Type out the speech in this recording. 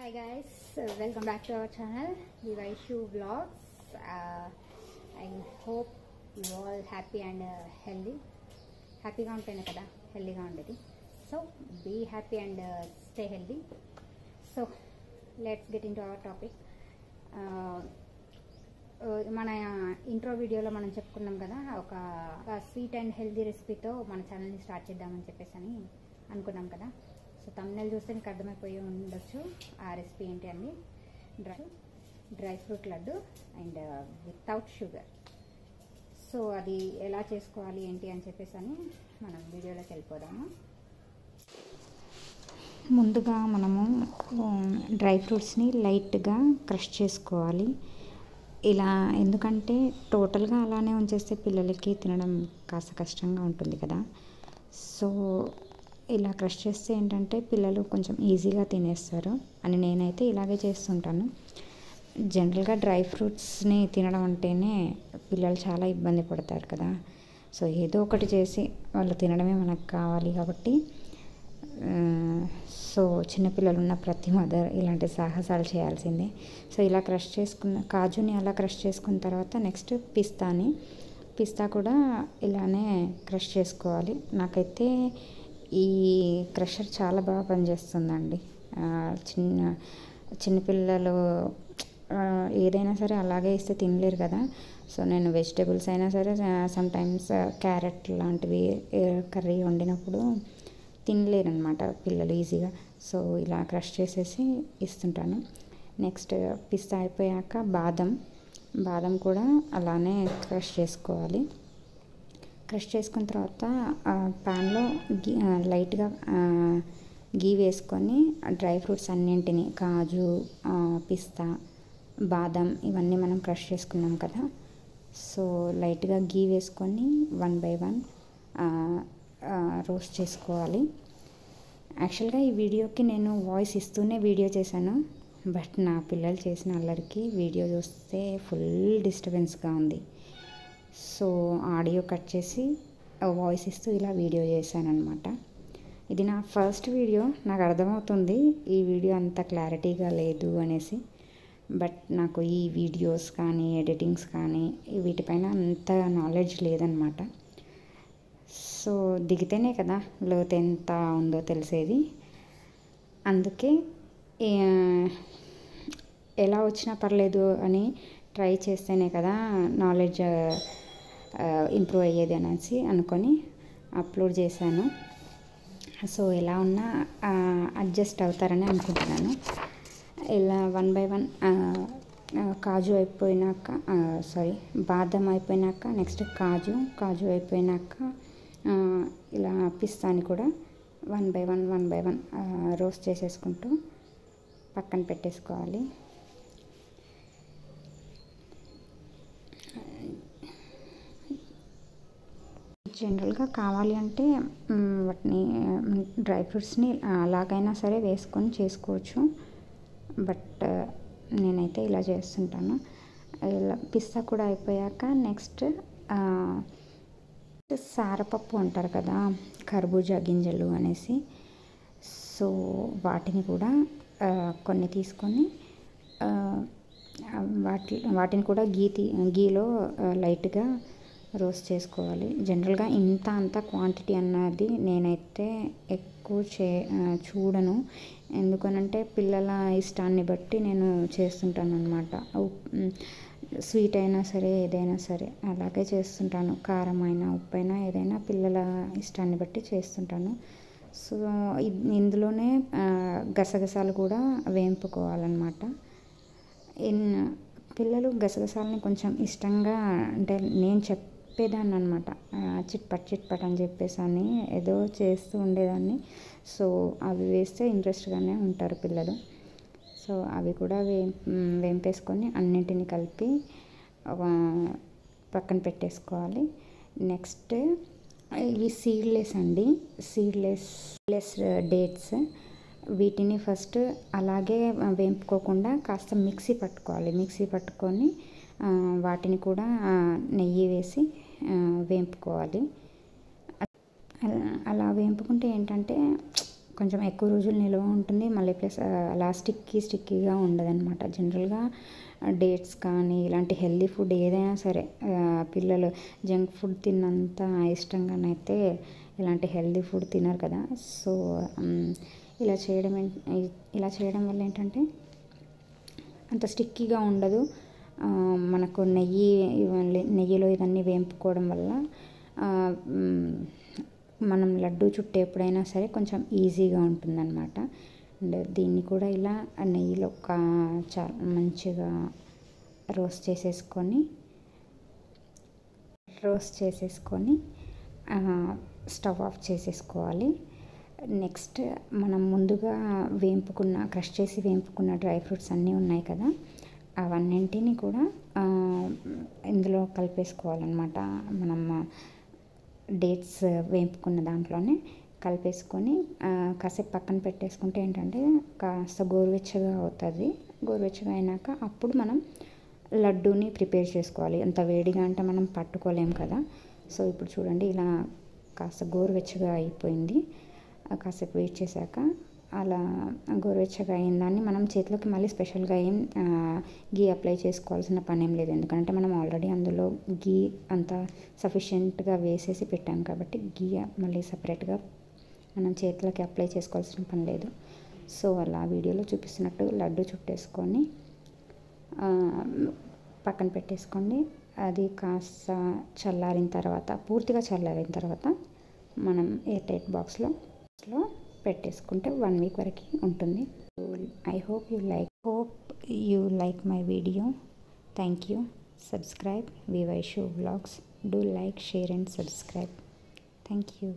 Hi guys, welcome back to our channel Vivaishu Vlogs. I hope you all happy and healthy. హ్యాపీగా ఉంటేనే కదా హెల్దీగా ఉండేది. So be happy and stay healthy. So let's get into our topic. మన intro వీడియోలో మనం చెప్పుకున్నాం కదా, ఒక స్వీట్ అండ్ హెల్దీ రెసిపీతో మన ఛానల్ని స్టార్ట్ చేద్దామని చెప్పేసి అని అనుకున్నాం కదా. సో తమ్నెల్ చూస్తే మీకు అర్థమైపోయి ఉండొచ్చు ఆ రెసిపీ ఏంటి అని. Dry fruit laddu and without sugar. So అది ఎలా చేసుకోవాలి ఏంటి అని చెప్పేసి అని మనం వీడియోలోకి వెళ్ళిపోదాము. ముందుగా మనము డ్రై ఫ్రూట్స్ని లైట్గా క్రష్ చేసుకోవాలి. ఇలా ఎందుకంటే టోటల్గా అలానే ఉంచేస్తే పిల్లలకి తినడం కాస్త కష్టంగా ఉంటుంది కదా. సో ఇలా క్రష్ చేస్తే ఏంటంటే పిల్లలు కొంచెం ఈజీగా తినేస్తారు అని నేనైతే ఇలాగే చేస్తుంటాను. జనరల్గా డ్రై ఫ్రూట్స్ని తినడం అంటేనే పిల్లలు చాలా ఇబ్బంది పడతారు కదా. సో ఏదో ఒకటి చేసి వాళ్ళు తినడమే మనకు కావాలి కాబట్టి సో చిన్నపిల్లలు ఉన్న ప్రతి మదర్ ఇలాంటి సాహసాలు చేయాల్సిందే. సో ఇలా క్రష్ చేసుకున్న కాజుని అలా క్రష్ చేసుకున్న తర్వాత నెక్స్ట్ పిస్తా కూడా ఇలానే క్రష్ చేసుకోవాలి. నాకైతే ఈ క్రషర్ చాలా బాగా పనిచేస్తుందండి. చిన్నపిల్లలు ఏదైనా సరే అలాగే ఇస్తే తినలేరు కదా. సో నేను వెజిటేబుల్స్ అయినా సరే సమ్టైమ్స్ క్యారెట్ లాంటివి కర్రీ వండినప్పుడు తినలేరు అనమాట పిల్లలు ఈజీగా. సో ఇలా క్రష్ చేసేసి ఇస్తుంటాను. నెక్స్ట్ పిస్తా అయిపోయాక బాదం కూడా అలానే క్రష్ చేసుకోవాలి. క్రష్ చేసుకున్న తర్వాత ప్యాన్లో లైట్గా గీ వేసుకొని డ్రై ఫ్రూట్స్ అన్నింటినీ కాజు, పిస్తా, బాదం ఇవన్నీ మనం క్రష్ చేసుకున్నాం కదా. సో లైట్గా గీ వేసుకొని 1 by 1 రోస్ట్ చేసుకోవాలి. యాక్చువల్గా ఈ వీడియోకి నేను వాయిస్ ఇస్తూనే వీడియో చేశాను, బట్ నా పిల్లలు చేసిన అల్లరికి వీడియో చూస్తే ఫుల్ డిస్టర్బెన్స్గా ఉంది. సో ఆడియో కట్ చేసి వాయిస్ ఇస్తూ ఇలా వీడియో చేశాను అనమాట. ఇది నా ఫస్ట్ వీడియో. నాకు అర్థమవుతుంది ఈ వీడియో అంత క్లారిటీగా లేదు అనేసి, బట్ నాకు ఈ వీడియోస్ కానీ ఎడిటింగ్స్ కానీ వీటిపైన అంత నాలెడ్జ్ లేదనమాట. సో దిగితేనే కదా లోతు ఎంత ఉందో తెలిసేది. అందుకే ఎలా వచ్చినా పర్లేదు అని ట్రై చేస్తేనే కదా నాలెడ్జ్ ఇంప్రూవ్ అయ్యేది అనేసి అనుకొని అప్లోడ్ చేశాను. సో ఎలా ఉన్నా అడ్జస్ట్ అవుతారని అనుకుంటున్నాను. ఇలా 1 by 1 కాజు అయిపోయినాక బాదం అయిపోయినాక నెక్స్ట్ కాజు అయిపోయినాక ఇలా పిస్తాని కూడా 1 by 1 రోస్ట్ చేసేసుకుంటూ పక్కన పెట్టేసుకోవాలి. జనరల్గా కావాలి అంటే వాటిని డ్రై ఫ్రూట్స్ని అలాగైనా సరే వేసుకొని చేసుకోవచ్చు, బట్ నేనైతే ఇలా చేస్తుంటాను. ఇలా పిస్తా కూడా అయిపోయాక నెక్స్ట్ సారపప్పు అంటారు కదా, కర్బూజా గింజలు అనేసి. సో వాటిని కూడా కొన్ని తీసుకొని వాటిని కూడా గీలో లైట్గా రోస్ట్ చేసుకోవాలి. జనరల్గా అంత క్వాంటిటీ అన్నది నేనైతే ఎక్కువ చూడను, ఎందుకనంటే పిల్లల ఇష్టాన్ని బట్టి నేను చేస్తుంటాను అనమాట. స్వీట్ అయినా సరే ఏదైనా సరే అలాగే చేస్తుంటాను. కారం అయినా ఉప్పు అయినా ఏదైనా పిల్లల ఇష్టాన్ని బట్టి చేస్తుంటాను. సో ఇందులోనే గసగసాలు కూడా వేయింపుకోవాలన్నమాట. పిల్లలు గసగసాలని కొంచెం ఇష్టంగా, అంటే నేను చెప్పేదాన్ని అనమాట, చిట్పట్ అని చెప్పేసి అని ఏదో చేస్తూ ఉండేదాన్ని. సో అవి వేస్తే ఇంట్రెస్ట్గానే ఉంటారు పిల్లలు. సో అవి కూడా వేంపేసుకొని అన్నింటిని కలిపి పక్కన పెట్టేసుకోవాలి. నెక్స్ట్ ఇవి సీడ్లెస్ డేట్స్. వీటిని ఫస్ట్ అలాగే వేంపుకోకుండా కాస్త మిక్సీ పట్టుకొని వాటిని కూడా నెయ్యి వేసి వేంపుకోవాలి. అలా వేంపుకుంటే ఏంటంటే కొంచెం ఎక్కువ రోజులు నిల్వ ఉంటుంది. మళ్ళీ ప్లస్ అలా స్టిక్కీగా ఉండదన్నమాట. జనరల్గా డేట్స్ కానీ ఇలాంటి హెల్దీ ఫుడ్ ఏదైనా సరే పిల్లలు జంక్ ఫుడ్ తిన్నంత ఇష్టంగానైతే ఇలాంటి హెల్దీ ఫుడ్ తినరు కదా. సో ఇలా చేయడం ఇలా చేయడం వల్ల ఏంటంటే అంత స్టిక్కీగా ఉండదు. మనకు నెయ్యిలో ఇవన్నీ వేంపుకోవడం వల్ల మనం లడ్డు చుట్టే ఎప్పుడైనా సరే కొంచెం ఈజీగా ఉంటుందన్నమాట. అండ్ దీన్ని కూడా ఇలా నెయ్యిలో మంచిగా రోస్ట్ చేసేసుకొని స్టవ్ ఆఫ్ చేసేసుకోవాలి. నెక్స్ట్ మనం ముందుగా క్రష్ చేసి వేంపుకున్న డ్రై ఫ్రూట్స్ అన్నీ ఉన్నాయి కదా, అవన్నింటినీ కూడా ఇందులో కలిపేసుకోవాలన్నమాట. మనం డేట్స్ వేపుకున్న దాంట్లోనే కలిపేసుకొని కాసేపు పక్కన పెట్టేసుకుంటే ఏంటంటే కాస్త గోరువెచ్చగా అవుతుంది. గోరువెచ్చగా అయినాక అప్పుడు మనం లడ్డూని ప్రిపేర్ చేసుకోవాలి. అంత వేడిగా అంటే మనం పట్టుకోలేం కదా. సో ఇప్పుడు చూడండి ఇలా కాస్త గోరువెచ్చగా అయిపోయింది. కాసేపు వెయిట్ చేశాక అలా గోరువెచ్చగా అయిన దాన్ని మనం చేతిలోకి మళ్ళీ స్పెషల్గా గీ అప్లై చేసుకోవాల్సిన పని ఏం లేదు. ఎందుకంటే మనం ఆల్రెడీ అందులో గీ అంత సఫిషియెంట్గా వేసేసి పెట్టాం కాబట్టి గీ మళ్ళీ సపరేట్గా మనం చేతిలోకి అప్లై చేసుకోవాల్సిన పని లేదు. సో అలా వీడియోలో చూపిస్తున్నట్టు లడ్డు చుట్టేసుకొని పక్కన పెట్టేసుకోండి. అది కాస్త పూర్తిగా చల్లారిన తర్వాత మనం ఎయిర్ టైట్ బాక్స్లో పెట్టేసుకుంటే 1 వీక్ వరకు ఉంటుంది. I hope you like my video. Thank you. Subscribe VY Show Vlogs. Do like, share and subscribe. Thank you.